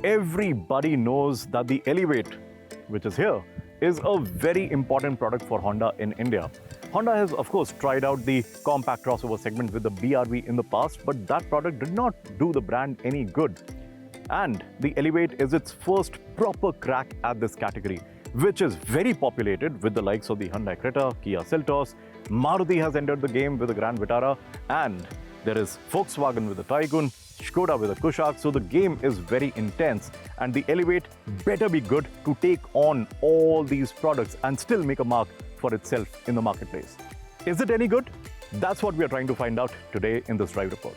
Everybody knows that the Elevate, which is here, is a very important product for Honda in India. Honda has, of course, tried out the compact crossover segment with the BRV in the past, but that product did not do the brand any good. And the Elevate is its first proper crack at this category, which is very populated with the likes of the Hyundai Creta, Kia Seltos. Maruti has entered the game with the Grand Vitara, and there is Volkswagen with the Taigun, Skoda with the Kushaq. So the game is very intense, and the Elevate better be good to take on all these products and still make a mark for itself in the marketplace. Is it any good? That's what we are trying to find out today in this drive report.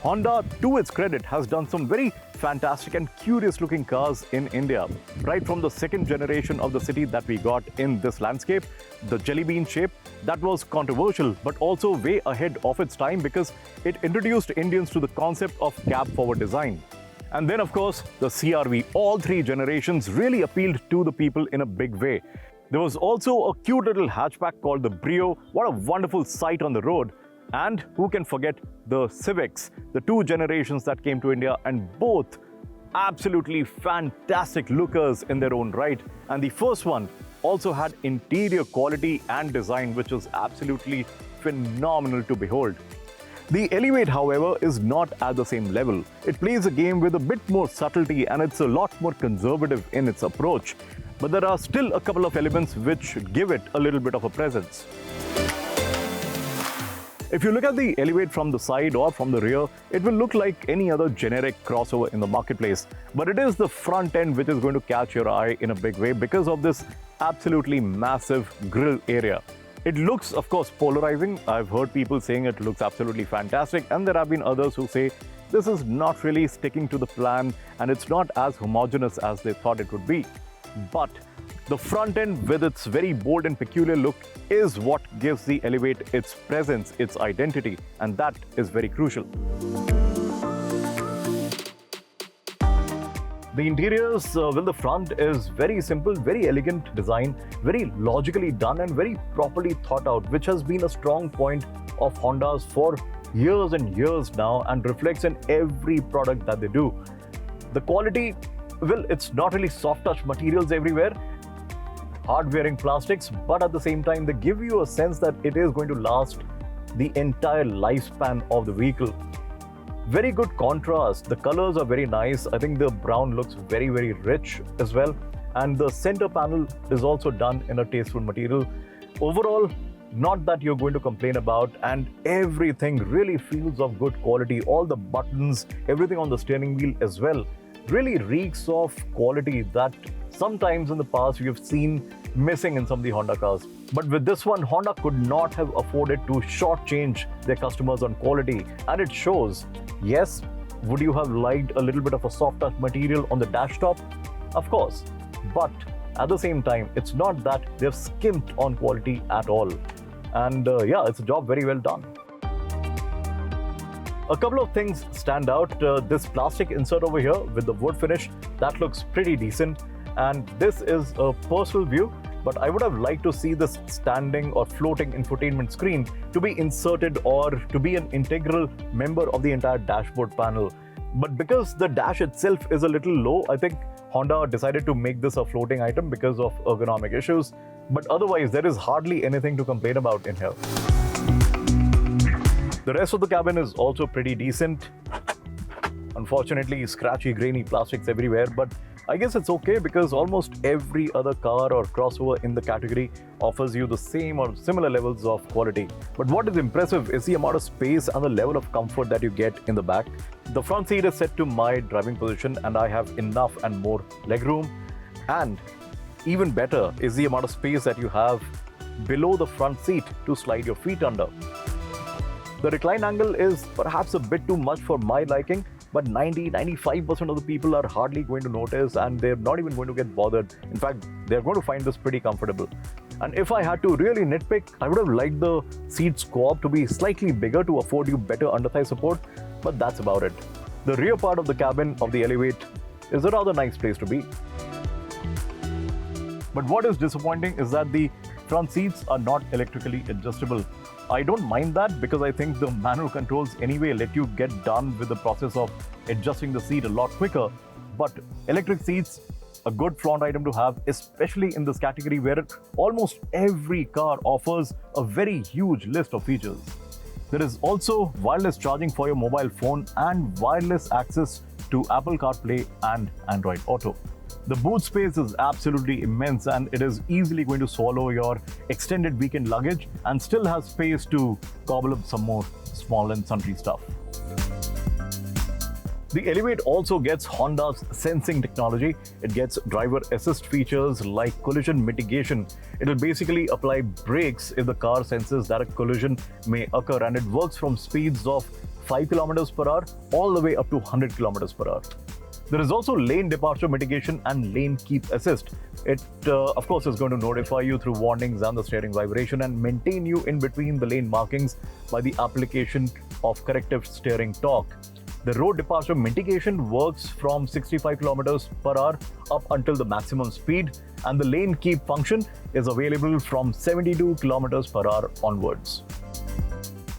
Honda, to its credit, has done some very fantastic and curious looking cars in India. Right from the second generation of the city that we got in this landscape, the jelly bean shape, that was controversial but also way ahead of its time because it introduced Indians to the concept of cab forward design. And then of course the CRV, all three generations really appealed to the people in a big way. There was also a cute little hatchback called the Brio. What a wonderful sight on the road. And who can forget the Civics, the two generations that came to India, and both absolutely fantastic lookers in their own right. And the first one also had interior quality and design, which was absolutely phenomenal to behold. The Elevate, however, is not at the same level. It plays a game with a bit more subtlety and it's a lot more conservative in its approach. But there are still a couple of elements which give it a little bit of a presence. If you look at the Elevate from the side or from the rear, it will look like any other generic crossover in the marketplace. But it is the front end which is going to catch your eye in a big way because of this absolutely massive grille area. It looks, of course, polarizing. I've heard people saying it looks absolutely fantastic, and there have been others who say this is not really sticking to the plan and it's not as homogeneous as they thought it would be. But the front end, with its very bold and peculiar look, is what gives the Elevate its presence, its identity, and that is very crucial. The interiors, the front is very simple, very elegant design, very logically done and very properly thought out, which has been a strong point of Honda's for years and years now and reflects in every product that they do. The quality, well, it's not really soft touch materials everywhere, hard wearing plastics, but at the same time they give you a sense that it is going to last the entire lifespan of the vehicle. Very good contrast. The colors are very nice. I think the brown looks very, very rich as well, and the center panel is also done in a tasteful material. Overall, not that you're going to complain about, and everything really feels of good quality. All the buttons, everything on the steering wheel as well, really reeks of quality that sometimes in the past you've seen missing in some of the Honda cars. But with this one, Honda could not have afforded to shortchange their customers on quality, and it shows. Yes, would you have liked a little bit of a soft touch material on the dash top? Of course, but at the same time, it's not that they've skimped on quality at all. And yeah, it's a job very well done. A couple of things stand out. This plastic insert over here with the wood finish, that looks pretty decent. And this is a personal view, but I would have liked to see this standing or floating infotainment screen to be inserted or to be an integral member of the entire dashboard panel. But because the dash itself is a little low, I think Honda decided to make this a floating item because of ergonomic issues. But otherwise, there is hardly anything to complain about in here. The rest of the cabin is also pretty decent. Unfortunately, scratchy, grainy plastics everywhere, but I guess it's okay because almost every other car or crossover in the category offers you the same or similar levels of quality. But what is impressive is the amount of space and the level of comfort that you get in the back. The front seat is set to my driving position and I have enough and more legroom. And even better is the amount of space that you have below the front seat to slide your feet under. The recline angle is perhaps a bit too much for my liking, but 90-95% of the people are hardly going to notice and they're not even going to get bothered. In fact, they're going to find this pretty comfortable. And if I had to really nitpick, I would have liked the seat squab to be slightly bigger to afford you better under-thigh support, but that's about it. The rear part of the cabin of the Elevate is a rather nice place to be. But what is disappointing is that the front seats are not electrically adjustable. I don't mind that because I think the manual controls anyway let you get done with the process of adjusting the seat a lot quicker. But electric seats, a good front item to have, especially in this category where almost every car offers a very huge list of features. There is also wireless charging for your mobile phone and wireless access to Apple CarPlay and Android Auto. The boot space is absolutely immense and it is easily going to swallow your extended weekend luggage and still has space to cobble up some more small and sundry stuff. The Elevate also gets Honda's sensing technology. It gets driver assist features like collision mitigation. It'll basically apply brakes if the car senses that a collision may occur, and it works from speeds of 5 km per hour all the way up to 100 km per hour. There is also lane departure mitigation and lane keep assist. It, of course, is going to notify you through warnings and the steering vibration and maintain you in between the lane markings by the application of corrective steering torque. The road departure mitigation works from 65 km per hour up until the maximum speed, and the lane keep function is available from 72 km per hour onwards.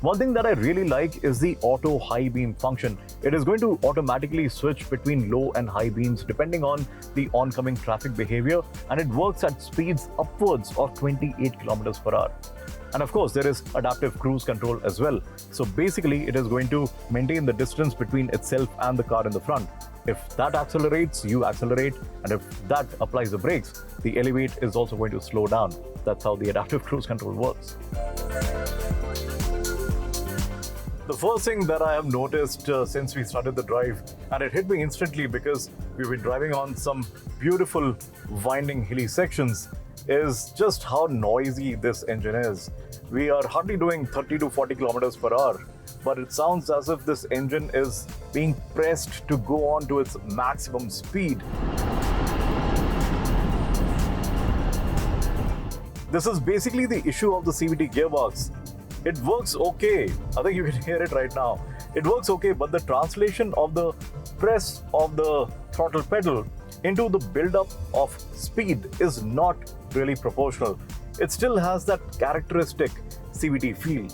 One thing that I really like is the auto high beam function. It is going to automatically switch between low and high beams depending on the oncoming traffic behavior, and it works at speeds upwards of 28 km per hour. And of course, there is adaptive cruise control as well. So basically, it is going to maintain the distance between itself and the car in the front. If that accelerates, you accelerate, and if that applies the brakes, the Elevate is also going to slow down. That's how the adaptive cruise control works. The first thing that I have noticed since we started the drive, and it hit me instantly because we've been driving on some beautiful winding hilly sections, is just how noisy this engine is. We are hardly doing 30 to 40 kilometers per hour, but it sounds as if this engine is being pressed to go on to its maximum speed. This is basically the issue of the CVT gearbox. It works okay. I think you can hear it right now. It works okay, but the translation of the press of the throttle pedal into the build-up of speed is not really proportional. It still has that characteristic CVT feel.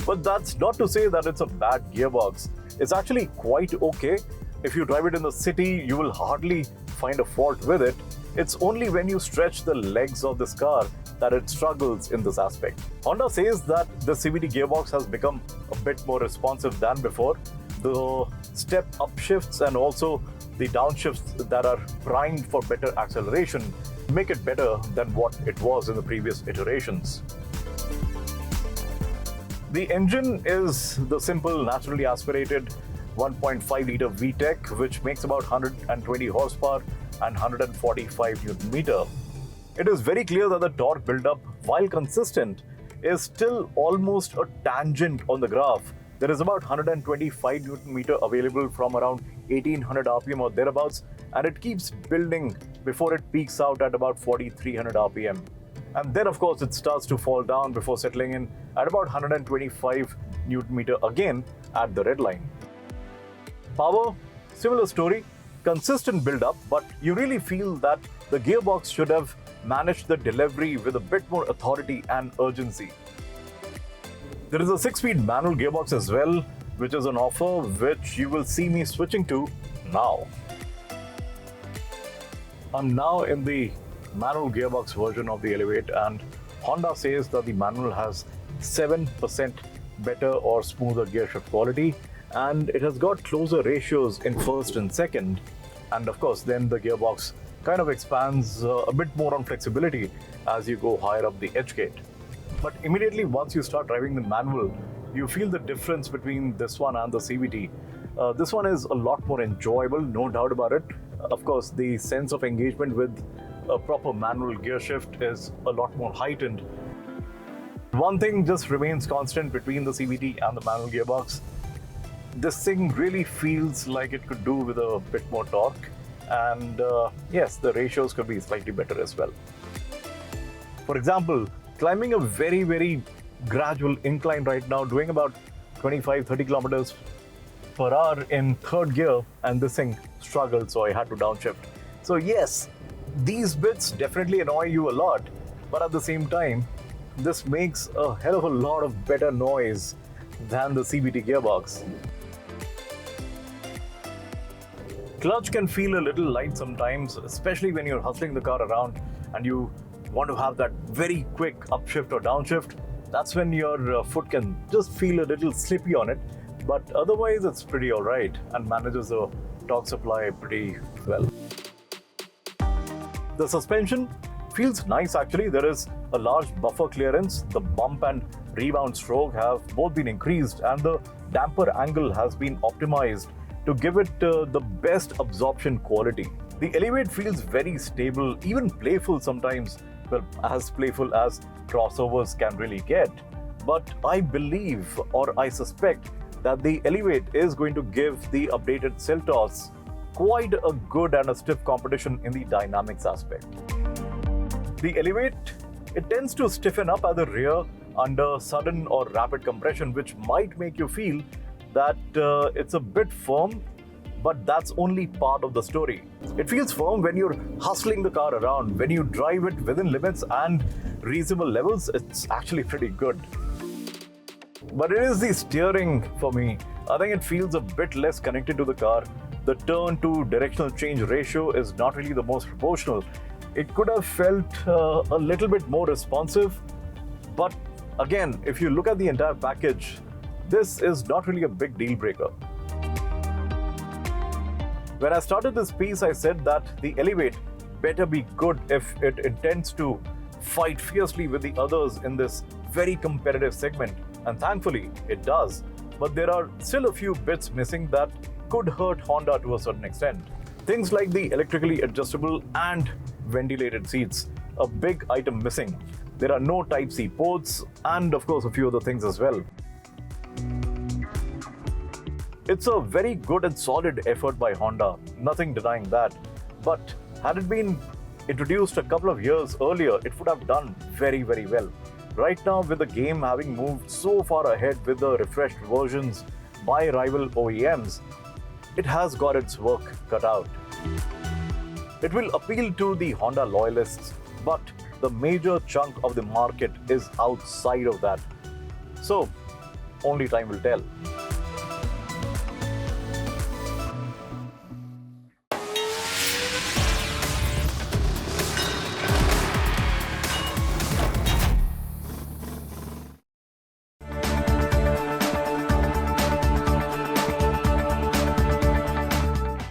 But that's not to say that it's a bad gearbox. It's actually quite okay. If you drive it in the city, you will hardly find a fault with it. It's only when you stretch the legs of this car that it struggles in this aspect. Honda says that the CVT gearbox has become a bit more responsive than before. The step upshifts and also the downshifts that are primed for better acceleration make it better than what it was in the previous iterations. The engine is the simple, naturally aspirated 1.5 liter VTEC, which makes about 120 horsepower and 145 Newton meter. It is very clear that the torque buildup, while consistent, is still almost a tangent on the graph. There is about 125 Newton meter available from around 1800 RPM or thereabouts, and it keeps building before it peaks out at about 4300 RPM. And then of course it starts to fall down before settling in at about 125 Newton meter again at the red line. Power, similar story, consistent build-up, but you really feel that the gearbox should have managed the delivery with a bit more authority and urgency. There is a 6-speed manual gearbox as well, which is on offer, which you will see me switching to now. I'm now in the manual gearbox version of the Elevate, and Honda says that the manual has 7% better or smoother gear shift quality, and it has got closer ratios in first and second. And of course, then the gearbox kind of expands a bit more on flexibility as you go higher up the edge gate. But immediately once you start driving the manual, you feel the difference between this one and the CVT. This one is a lot more enjoyable, no doubt about it. Of course, the sense of engagement with a proper manual gear shift is a lot more heightened. One thing just remains constant between the CVT and the manual gearbox. This thing really feels like it could do with a bit more torque, and yes, the ratios could be slightly better as well. For example, climbing a very gradual incline right now, doing about 25-30 kilometers per hour in third gear, and this thing struggled, so I had to downshift. So yes, these bits definitely annoy you a lot, but at the same time, this makes a hell of a lot of better noise than the CVT gearbox. Clutch can feel a little light sometimes, especially when you're hustling the car around and you want to have that very quick upshift or downshift. That's when your foot can just feel a little slippy on it, but otherwise it's pretty alright and manages the torque supply pretty well. The suspension feels nice actually. There is a large buffer clearance. The bump and rebound stroke have both been increased and the damper angle has been optimized to give it the best absorption quality. The Elevate feels very stable, even playful sometimes, well, as playful as crossovers can really get. But I believe, or I suspect, that the Elevate is going to give the updated Seltos quite a good and a stiff competition in the dynamics aspect. The Elevate, it tends to stiffen up at the rear under sudden or rapid compression, which might make you feel that it's a bit firm, but that's only part of the story. It feels firm when you're hustling the car around. When you drive it within limits and reasonable levels, it's actually pretty good. But it is the steering for me. I think it feels a bit less connected to the car. The turn to directional change ratio is not really the most proportional. It could have felt a little bit more responsive, but again, if you look at the entire package, this is not really a big deal breaker. When I started this piece, I said that the Elevate better be good if it intends to fight fiercely with the others in this very competitive segment, and thankfully it does. But there are still a few bits missing that could hurt Honda to a certain extent. Things like the electrically adjustable and ventilated seats, a big item missing. There are no Type-C ports, and of course a few other things as well. It's a very good and solid effort by Honda, nothing denying that. But had it been introduced a couple of years earlier, it would have done very, very well. Right now, with the game having moved so far ahead with the refreshed versions by rival OEMs, it has got its work cut out. It will appeal to the Honda loyalists, but the major chunk of the market is outside of that. So, only time will tell.